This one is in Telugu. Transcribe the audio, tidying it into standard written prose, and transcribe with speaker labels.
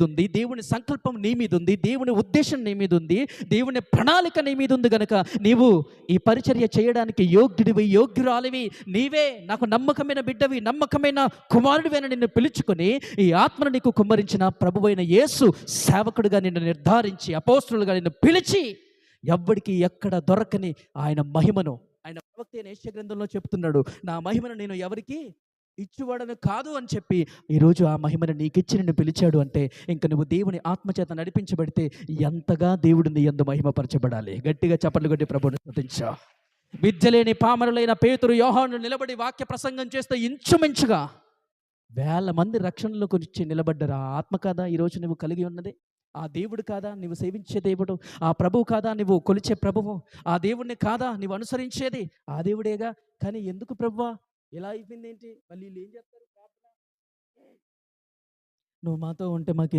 Speaker 1: ఉంది, దేవుని సంకల్పం నీ మీద ఉంది, దేవుని ఉద్దేశం నీ మీద ఉంది, దేవుని ప్రణాళిక నీ మీద ఉంది గనక నీవు ఈ పరిచర్య చేయడానికి యోగ్యుడివి, యోగ్యురాలివి, నీవే నాకు నమ్మకమైన బిడ్డవి, నమ్మకమైన కుమారుడివైన నిన్ను పిలుచుకొని ఈ ఆత్మను నీకు కుమ్మరించిన ప్రభువైన యేసు సేవకుడిగా నిన్ను నిర్ధారించి అపోస్తలుగా నిన్ను పిలిచి ఎవ్వడికి ఎక్కడ దొరకని ఆయన మహిమను, ఆయన ప్రవక్త అయిన యెషయా గ్రంథంలో చెప్తున్నాడు, నా మహిమను నేను ఎవరికి ఇచ్చువాడను కాదు అని చెప్పి ఈరోజు ఆ మహిమను నీకిచ్చి నిన్ను పిలిచాడు అంటే ఇంక నువ్వు దేవుని ఆత్మచేత నడిపించబడితే ఎంతగా దేవుడు నీ యందు మహిమపరచబడాలి. గట్టిగా చప్పట్లు కొట్టి ప్రభువుని స్తుతించు. విద్యలేని పామరులైన పేతురు, యోహాను నిలబడి వాక్య ప్రసంగం చేస్తే ఇంచుమించుగా 1000 మంది రక్షణలోకి వచ్చి నిలబడ్డారు. ఆ ఆత్మ కాదా ఈరోజు నువ్వు కలిగి ఉన్నది? ఆ దేవుడు కాదా నువ్వు సేవించే దేవుడు? ఆ ప్రభువు కాదా నువ్వు కొలిచే ప్రభువు? ఆ దేవుడిని కాదా నువ్వు అనుసరించేది? ఆ దేవుడేగా. కానీ ఎందుకు ప్రభువా ఇలా అయిపోయింది ఏంటి? మళ్ళీ వీళ్ళు ఏం చేస్తారు? నువ్వు మాతో ఉంటే మాకు